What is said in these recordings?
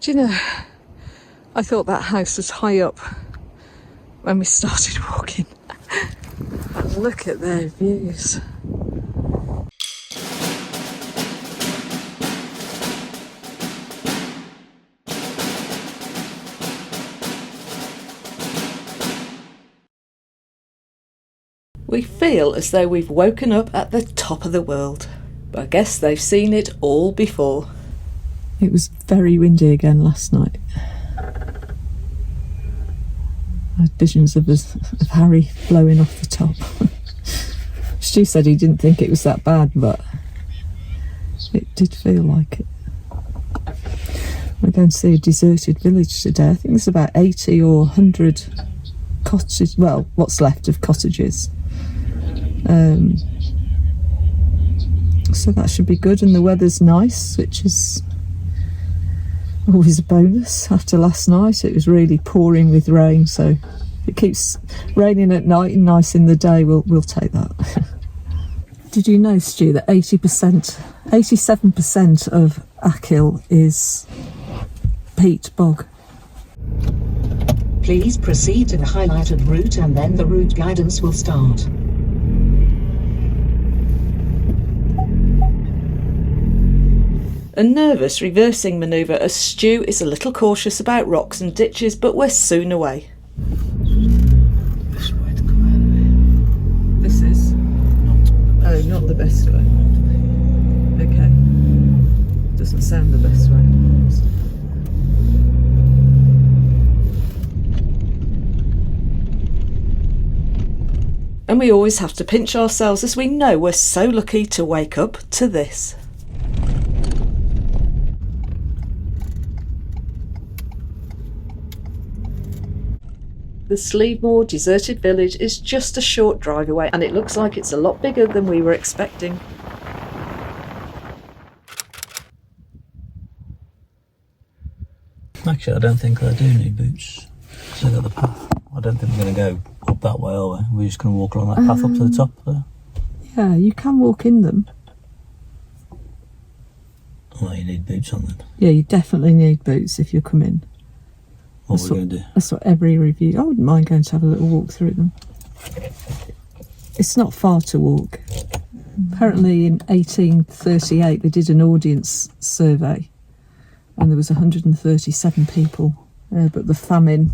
Do you know, I thought that house was high up when we started walking. Look at their views. We feel as though we've woken up at the top of the world, but I guess they've seen it all before. It was very windy again last night. I had visions of Harry blowing off the top. Stu said he didn't think it was that bad, but it did feel like it. We're going to see a deserted village today. I think there's about 80 or 100 cottages, well, what's left of cottages. So that should be good, and the weather's nice, which is always a bonus. After last night it was really pouring with rain, so if it keeps raining at night and nice in the day, we'll take that. Did you know, Stu, that 87% of Achill is peat bog? Please proceed to the highlighted route and then the route guidance will start. A nervous reversing manoeuvre as Stu is a little cautious about rocks and ditches, but we're soon away. This way to come out of here. This is? Not the best way. Okay. Doesn't sound the best way. And we always have to pinch ourselves as we know we're so lucky to wake up to this. The Slievemore deserted village is just a short drive away, and it looks like it's a lot bigger than we were expecting. Actually, I don't think I do need boots. So I got the path. I don't think we're going to go up that way, are we? We're just going to walk along that path up to the top there. Yeah, you can walk in them. Oh, you need boots on then. Yeah, you definitely need boots if you come in. What we're going to do? That's what every review... I wouldn't mind going to have a little walk through them. It's not far to walk. Apparently in 1838 they did an audience survey and there was 137 people. But the famine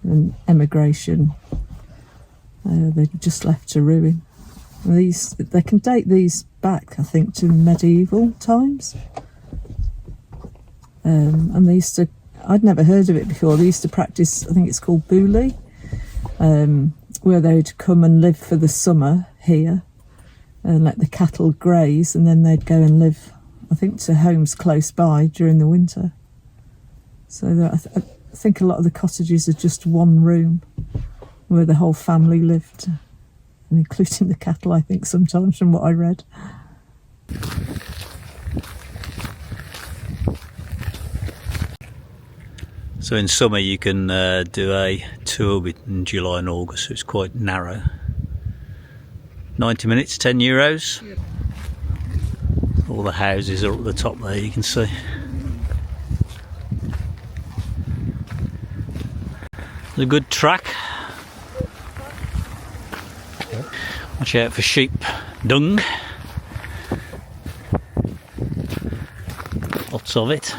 and emigration, they just left to ruin. They can date these back, I think, to medieval times. And they used to... I'd never heard of it before. They used to practice, I think it's called booley, where they'd come and live for the summer here and let the cattle graze, and then they'd go and live, I think, to homes close by during the winter. So I think a lot of the cottages are just one room where the whole family lived, and including the cattle, I think, sometimes, from what I read. So in summer you can do a tour in July and August, so it's quite narrow. 90 minutes, €10. Yep. All the houses are up at the top there, you can see. It's a good track. Watch out for sheep dung. Lots of it.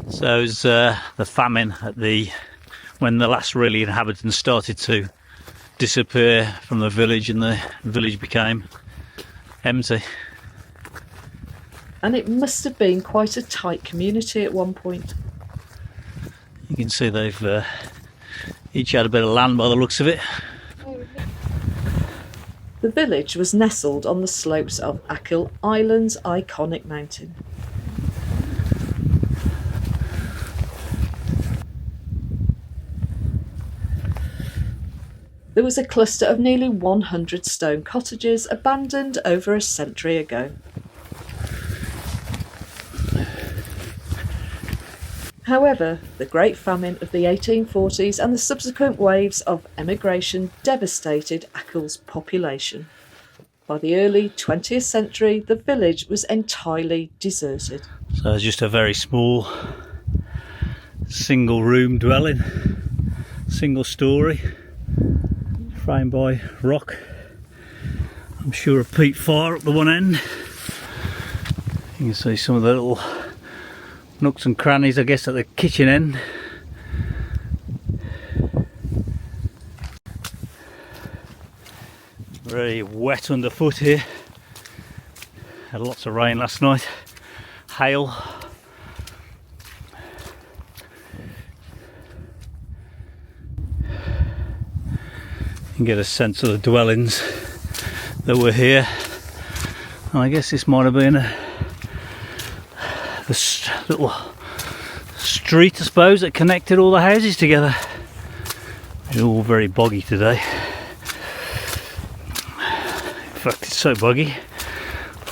So it was the famine at when the last really inhabitants started to disappear from the village, and the village became empty. And it must have been quite a tight community at one point. You can see they've each had a bit of land by the looks of it. The village was nestled on the slopes of Achill Island's iconic mountain. There was a cluster of nearly 100 stone cottages abandoned over a century ago. However, the Great Famine of the 1840s and the subsequent waves of emigration devastated Achill's population. By the early 20th century, the village was entirely deserted. So it's just a very small single room dwelling, single story, framed by rock. I'm sure a peat fire up the one end. You can see some of the little nooks and crannies, I guess, at the kitchen end. Very wet underfoot here. Had lots of rain last night. Hail. You can get a sense of the dwellings that were here. And I guess this might have been this little street, I suppose, that connected all the houses together. It's all very boggy today. In fact, it's so boggy,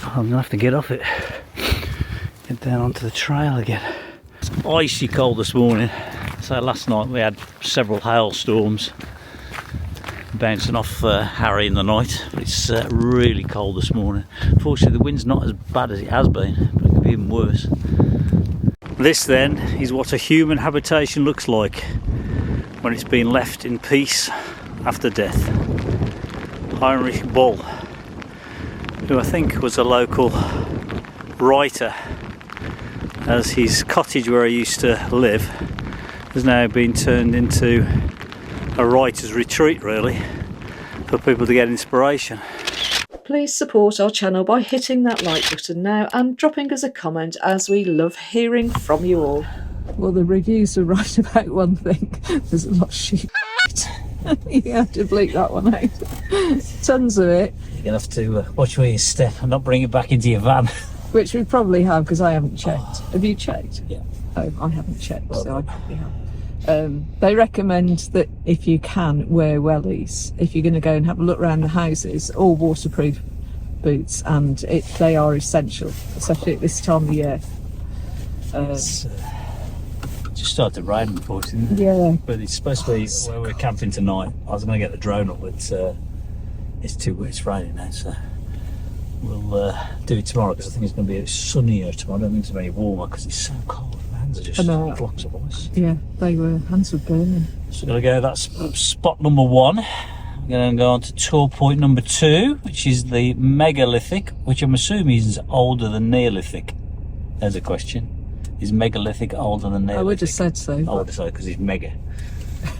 I'm gonna have to get off it, get down onto the trail again. It's icy cold this morning. So last night we had several hailstorms bouncing off Harry in the night, but it's really cold this morning. Fortunately, the wind's not as bad as it has been, but it could be even worse. This then is what a human habitation looks like when it's been left in peace after death. Heinrich Boll, who I think was a local writer, as his cottage where he used to live has now been turned into a writer's retreat, really, for people to get inspiration. Please support our channel by hitting that like button now and dropping us a comment, as we love hearing from you all. Well, the reviews are right about one thing. There's a lot of sheep. You have to bleep that one out. Tons of it. You're going to have to watch where you step and not bring it back into your van. Which we probably have, because I haven't checked. Have you checked? Yeah. Oh, I haven't checked, so I probably have. They recommend that if you can, wear wellies. If you're going to go and have a look around the houses, all waterproof boots, and they are essential, especially at this time of year. Just started to rain, unfortunately. Yeah. But it's supposed to be where we're camping tonight. I was going to get the drone up, but it's too wet. It's raining now, so we'll do it tomorrow, because I think it's going to be sunnier tomorrow. I don't think it's very warmer because it's so cold. My hands are just blocks of ice. Yeah, hands were burning. So we're going to go, that's spot number 1. I'm going to go on to tour point number 2, which is the Megalithic, which I'm assuming is older than Neolithic. There's a question. Is Megalithic older than Neolithic? I would have said so. I would have said, because it's mega.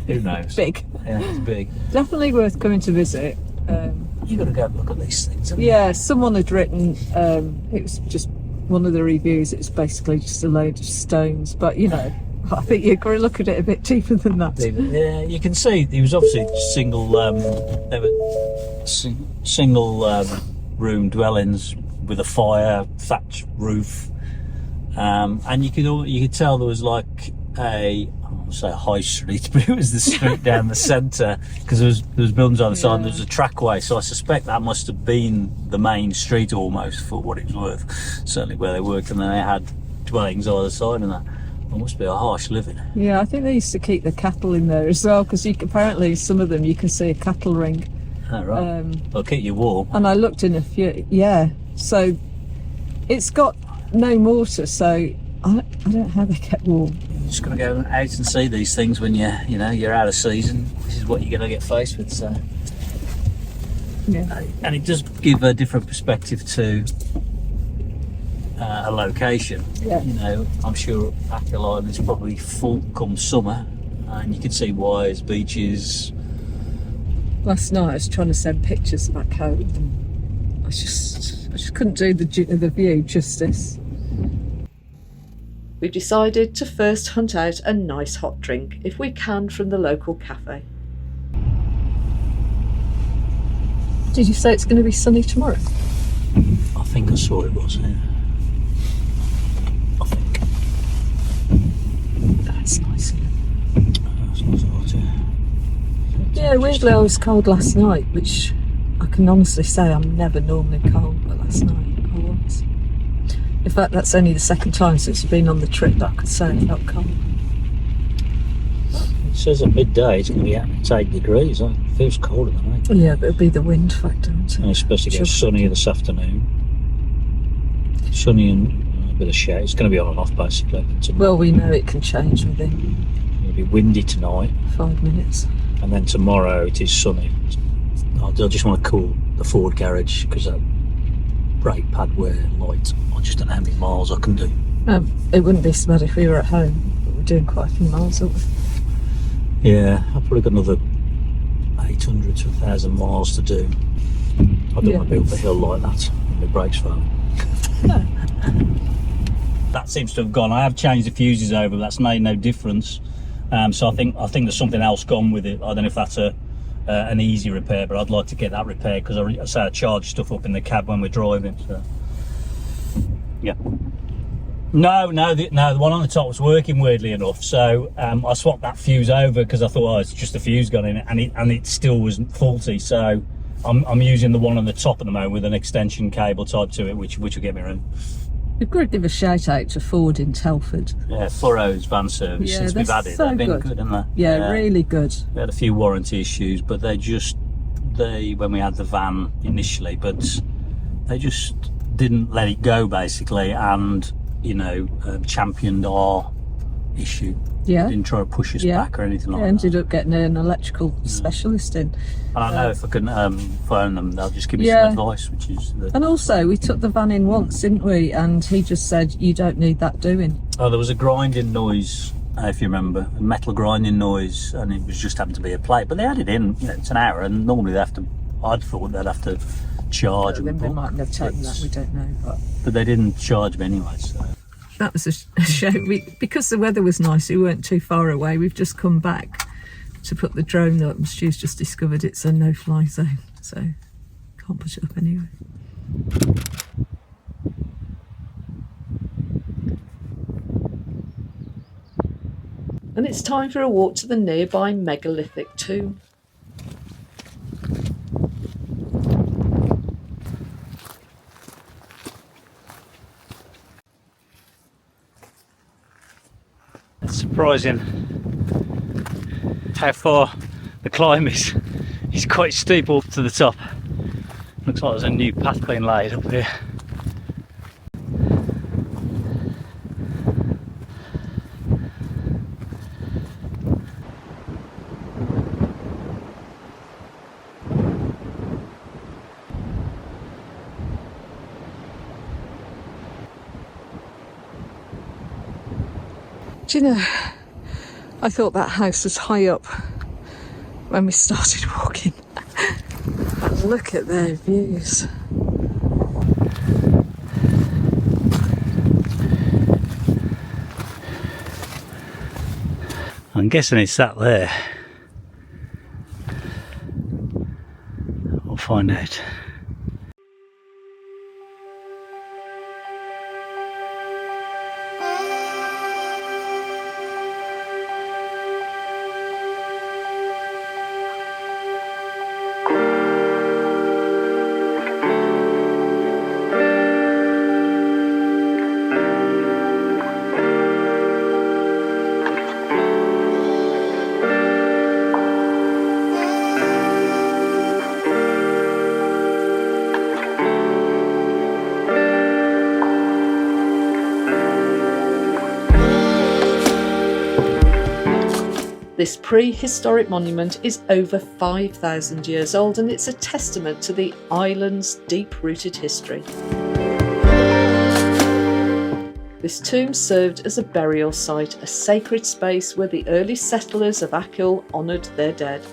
Who knows? Big. Yeah, it's big. Definitely worth coming to visit. You've got to go and look at these things. Yeah, someone had written, it was just one of the reviews, it's basically just a load of stones, but you know, I think you've got to look at it a bit deeper than that. Yeah, you can see he was obviously single room dwellings with a fire, thatch roof, and you could tell there was like I won't say high street, but it was the street down the centre, because there was buildings on the side, and there was a trackway, so I suspect that must have been the main street almost, for what it was worth, certainly where they worked, and then they had dwellings either side, and that it must be a harsh living. Yeah, I think they used to keep the cattle in there as well, because apparently some of them you can see a cattle ring. Oh, right. They'll keep you warm. And I looked in a few, yeah, so it's got no mortar, so I don't know how they get warm. You're just got to go out and see these things when you're out of season. This is what you're going to get faced with. So, yeah, and it does give a different perspective to a location. Yeah. You know, I'm sure Achill Island is probably full come summer, and you can see Wires, beaches. Last night I was trying to send pictures back home, and I just couldn't do the view justice. We've decided to first hunt out a nice hot drink, if we can, from the local cafe. Did you say it's going to be sunny tomorrow? I think I saw it was. Yeah. I think. That's nice. That's nice water. Yeah, weirdly I was cold last night, which I can honestly say I'm never normally cold, but last night I was. In fact, that's only the second time since we've been on the trip that I could say I felt cold. says at midday it's going to be 8 degrees. It feels colder than 8. Yeah, but it'll be the wind factor, won't it? And it's supposed to get sunnier this afternoon. Sunny and a bit of shade. It's going to be on and off basically. Well, we know it can change within It'll be windy tonight. 5 minutes. And then tomorrow it is sunny. I just want to call the Ford garage because that brake pad wear light, I just don't know how many miles I can do. It wouldn't be so bad if we were at home, but we're doing quite a few miles, aren't we? Yeah, I've probably got another 800 to 1,000 miles to do. I don't want to be up the hill like that when my brakes fail. That seems to have gone. I have changed the fuses over, but that's made no difference. So I think there's something else gone with it. I don't know if that's an easy repair, but I'd like to get that repaired because I charge stuff up in the cab when we're driving. So yeah. No, the one on the top was working weirdly enough. So I swapped that fuse over because I thought, it's just the fuse gone in it, and it still was faulty. So I'm using the one on the top at the moment with an extension cable tied to it, which will get me around. We've got to give a shout out to Ford in Telford. Yeah, Furrow's van service, since we've had it, so they've been good, haven't they? Yeah, really good. We had a few warranty issues, but they when we had the van initially, but they just didn't let it go basically, and championed our issue. Yeah. Didn't try to push us back or anything like that. Ended up getting an electrical specialist in. And I know if I can phone them, they'll just give me some advice, which is... And also, we took the van in once, didn't we? And he just said, you don't need that doing. Oh, there was a grinding noise, if you remember, a metal grinding noise, and it was just happened to be a plate. But they had it in, it's an hour, and normally I'd thought they'd have to charge them. They mightn't have taken that, we don't know. But they didn't charge me anyway, so... That was a shame. Because the weather was nice, we weren't too far away. We've just come back to put the drone up, and Stu's just discovered it's a no-fly zone, so can't push it up anyway. And it's time for a walk to the nearby megalithic tomb. Surprising how far the climb is. It's quite steep up to the top. Looks like there's a new path being laid up here. Do you know, I thought that house was high up when we started walking. Look at their views. I'm guessing it's that there. We'll find out. This prehistoric monument is over 5,000 years old, and it's a testament to the island's deep-rooted history. This tomb served as a burial site, a sacred space where the early settlers of Achill honoured their dead.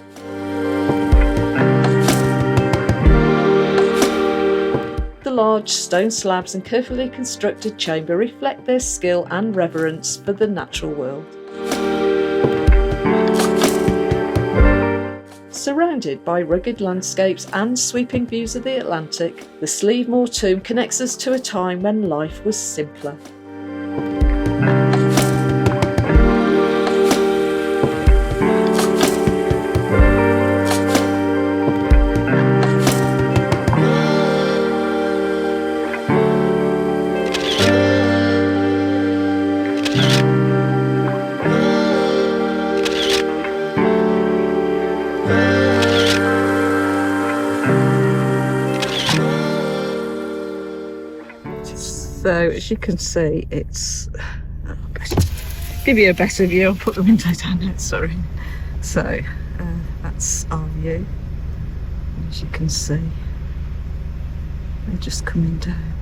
The large stone slabs and carefully constructed chamber reflect their skill and reverence for the natural world. Surrounded by rugged landscapes and sweeping views of the Atlantic, the Slievemore tomb connects us to a time when life was simpler. So as you can see, it's give you a better view. I'll put the window down there, sorry. So that's our view. As you can see, they're just coming down.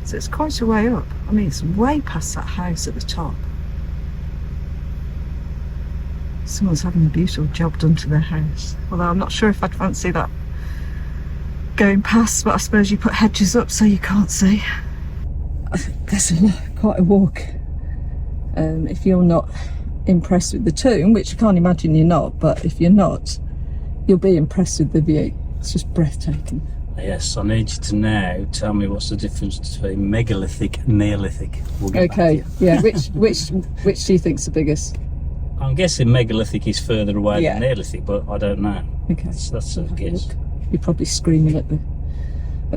So it's quite a way up. I mean, it's way past that house at the top. Someone's having a beautiful job done to their house. Although I'm not sure if I'd fancy that going past, but I suppose you put hedges up so you can't see. There's quite a walk. If you're not impressed with the tomb, which I can't imagine you're not, but if you're not, you'll be impressed with the view. It's just breathtaking. Yes, I need you to now tell me what's the difference between megalithic and neolithic. We'll get back to you. Yeah, which do you think's the biggest? I'm guessing megalithic is further away than neolithic, but I don't know. Okay, that's a guess. You're probably screaming at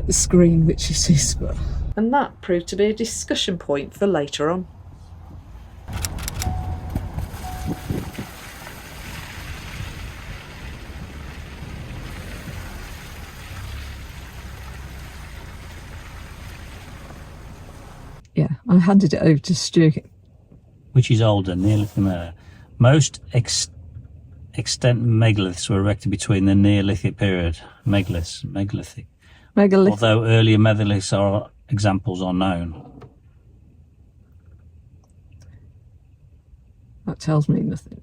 the screen, which it is. But... And that proved to be a discussion point for later on. Yeah, I handed it over to Stu. Which is older, Neolithic and Megalithic? Most extant megaliths were erected between the Neolithic period. Megalithic. Although earlier megaliths examples are known. That tells me nothing.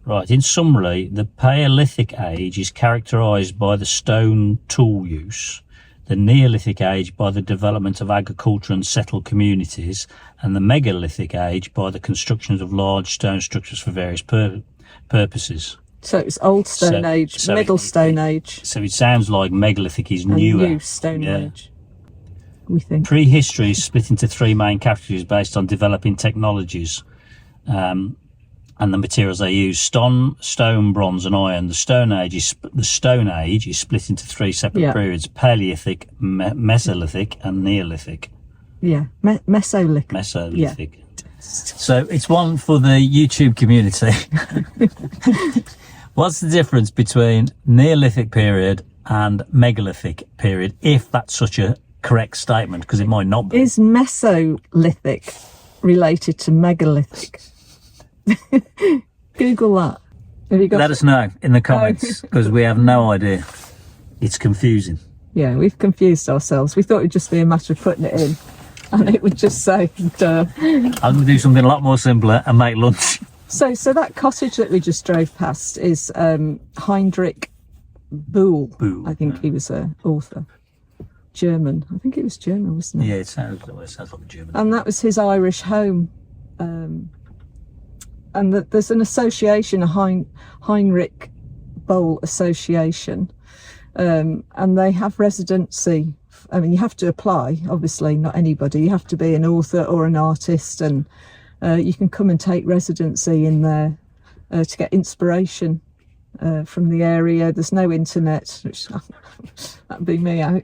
Right, in summary, the Paleolithic age is characterised by the stone tool use, the Neolithic age by the development of agriculture and settled communities, and the Megalithic age by the construction of large stone structures for various purposes. So it's Old Stone Age, Middle Stone Age. So it sounds like Megalithic is and newer. New Stone Age, we think. Prehistory is split into three main categories based on developing technologies and the materials they use: stone, bronze, and iron. The Stone Age is split into three separate periods: Paleolithic, Mesolithic, and Neolithic. Yeah, Mesolithic. Mesolithic. Yeah. So it's one for the YouTube community. What's the difference between Neolithic period and Megalithic period, if that's such a correct statement, because it might not be? Is Mesolithic related to Megalithic? Google that. Let us know in the comments, because we have no idea. It's confusing. Yeah, we've confused ourselves. We thought it'd just be a matter of putting it in and it would just say duh. I'm going to do something a lot more simpler and make lunch. So that cottage that we just drove past is Heinrich Boole. I think he was an author. German. I think it was German, wasn't it? Yeah, it sounds like a German. And that was his Irish home. And there's an association, a Heinrich Boole Association, and they have residency. I mean, you have to apply, obviously, not anybody. You have to be an author or an artist, and you can come and take residency in there to get inspiration from the area. There's no internet, which that'd be me out.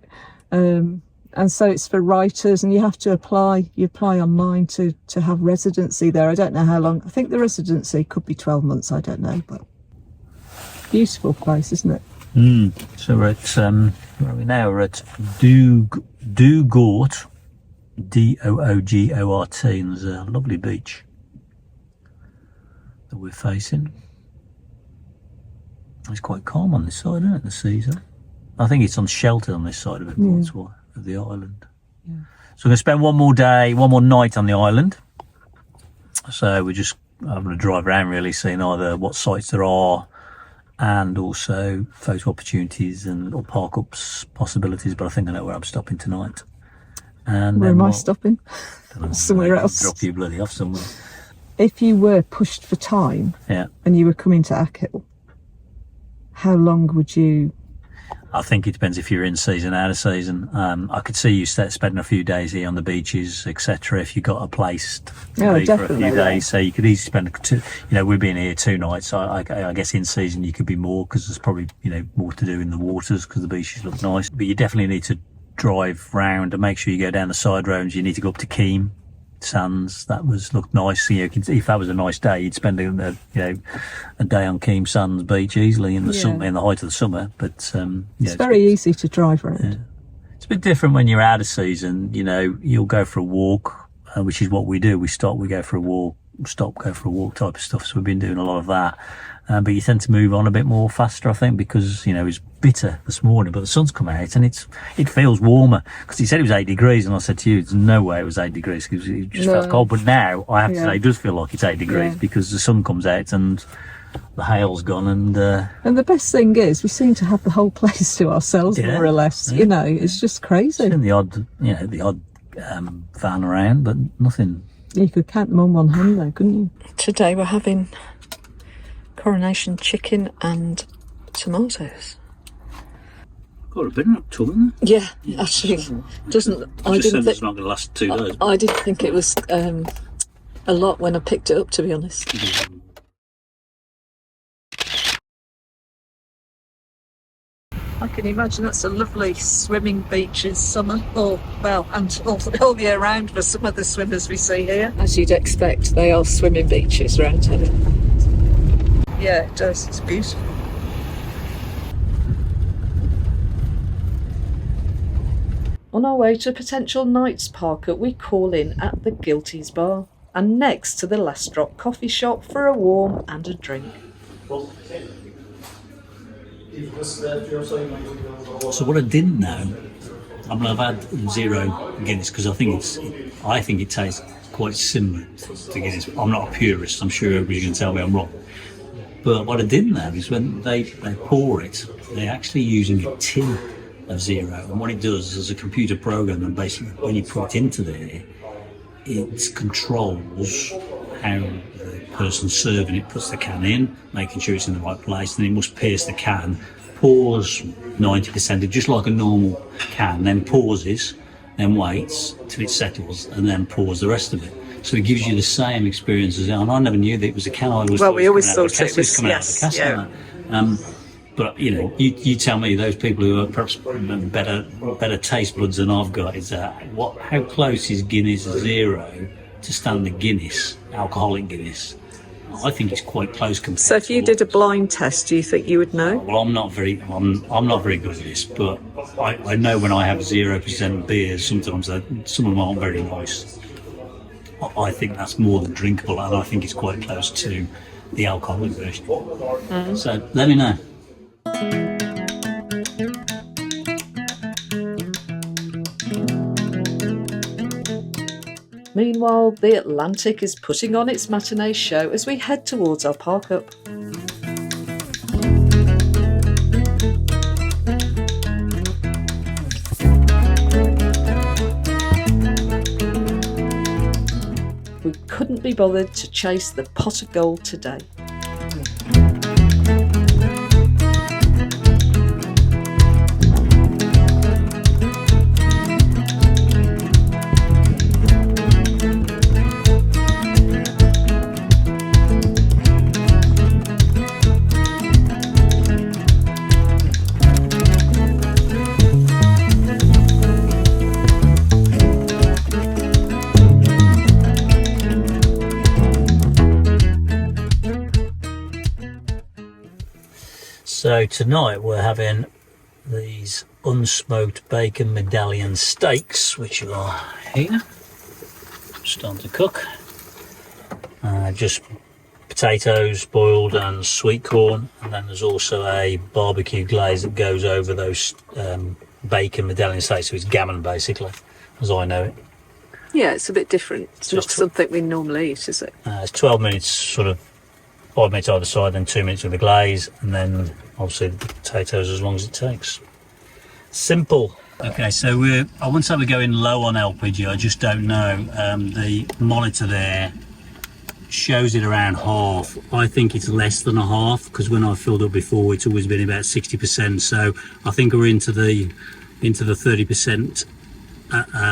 And so it's for writers, and you have to apply. You apply online to have residency there. I don't know how long. I think the residency could be 12 months. I don't know, but beautiful place, isn't it? So we're at where are we now? We're at Doogort, Doogort, and there's a lovely beach that we're facing. It's quite calm on this side, isn't it? The sea's up. I think it's sheltered on this side of it, that's why, of the island. Yeah. So we're going to spend one more night on the island. So I'm going to drive around really, seeing either what sites there are and also photo opportunities and little park-ups possibilities, but I think I know where I'm stopping tonight. And where am I stopping? Somewhere else. Drop you bloody off somewhere. If you were pushed for time and you were coming to Achill, how long would you... I think it depends if you're in season, out of season. I could see you spending a few days here on the beaches, etc. If you got a place to be for a few days, so you could easily spend we've been here 2 nights. So I guess in season you could be more, because there's probably more to do in the waters, because the beaches look nice. But you definitely need to drive round and make sure you go down the side roads. You need to go up to Keem Sands. That looked nice. So if that was a nice day, you'd spend a day on Keem Sands beach easily in the summer, in the height of the summer. But it's very easy to drive around. Yeah. It's a bit different when you're out of season. You know, you'll go for a walk, which is what we do. We go for a walk, go for a walk type of stuff. So we've been doing a lot of that. But you tend to move on a bit more faster, I think, because, you know, it's bitter this morning, but the sun's come out and it feels warmer, because he said it was 8 degrees, and I said to you, there's no way it was 8 degrees, because it just felt cold. But now I have to say it does feel like it's 8 degrees because the sun comes out and the hail's gone. And the best thing is we seem to have the whole place to ourselves, more or less. You know, it's just crazy. And the odd van around, but nothing. You could count them on one hand though, couldn't you? Today we're having coronation chicken and tomatoes. Got a bit of a tongue, isn't it? Yeah, actually, doesn't. I just said it's not going to last 2 days. I didn't think it was a lot when I picked it up, to be honest. I can imagine that's a lovely swimming beach in summer, and all year round for some of the swimmers we see here. As you'd expect, they are swimming beaches around here. Yeah, it does. It's beautiful. On our way to a potential night's parker, we call in at the Guilty's Bar and next to the Last Drop coffee shop for a warm and a drink. So what I didn't know, I've had zero Guinness, because I think it tastes quite similar to Guinness. I'm not a purist, I'm sure everybody's going to tell me I'm wrong. But what I didn't know is when they pour it, they're actually using a tin of zero. And what it does is a computer program, and basically when you put it into there, it controls how the person serving it puts the can in, making sure it's in the right place. Then it must pierce the can, pours 90%, just like a normal can, then pauses, then waits till it settles, and then pours the rest of it. So it gives you the same experience as it. And I never knew that it was a can. We always thought it was coming out of the cask. But you know, you tell me, those people who are perhaps better taste buds than I've got, is how close is Guinness Zero to standard Guinness, alcoholic Guinness? I think it's quite close compared. So if you did a blind test, do you think you would know? Well, I'm not very good at this, but I know when I have 0% beers, sometimes some of them aren't very nice. I think that's more than drinkable, and I think it's quite close to the alcoholic version. Mm-hmm. So let me know. Meanwhile, the Atlantic is putting on its matinee show as we head towards our park up. We couldn't be bothered to chase the pot of gold today. So tonight we're having these unsmoked bacon medallion steaks, which are here, starting to cook. Just potatoes boiled and sweet corn, and then there's also a barbecue glaze that goes over those bacon medallion steaks, so it's gammon basically, as I know it. Yeah, it's a bit different. It's not something we normally eat, is it? It's 12 minutes, sort of 5 minutes either side, then 2 minutes with the glaze, and then obviously the potatoes as long as it takes. Simple. Okay, so I wouldn't say we're going low on LPG, I just don't know. The monitor there shows it around half. I think it's less than a half, because when I filled up before it's always been about 60%, so I think we're into the 30%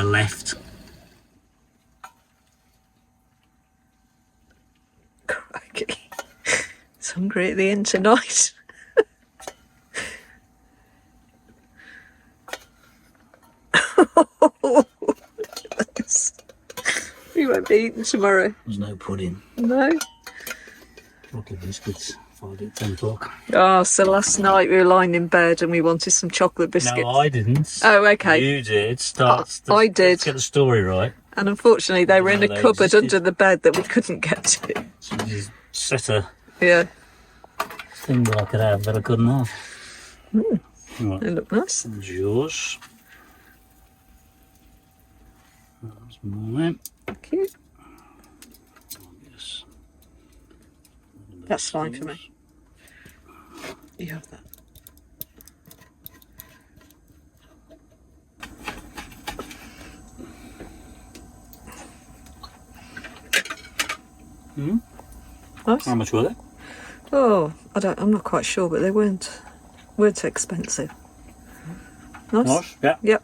left. Crikey. It's hungry at the end tonight. We won't be eating tomorrow. There's no pudding. No. Chocolate biscuits, 5 Friday at 10 o'clock. Oh, so last night we were lying in bed and we wanted some chocolate biscuits. No, I didn't. Oh, okay. You did. I did. Let's get the story right. And unfortunately, they were in a No, they cupboard existed. under the bed that we couldn't get to. So you just set a Yeah, thing that I could have that I couldn't have. Right. they look nice. There's yours. That's mine. Thank you. Yes. That's fine for me. You have that. Nice. How much were they? Oh, I'm not quite sure, but they weren't expensive. Nice. Nice, yeah. Yep.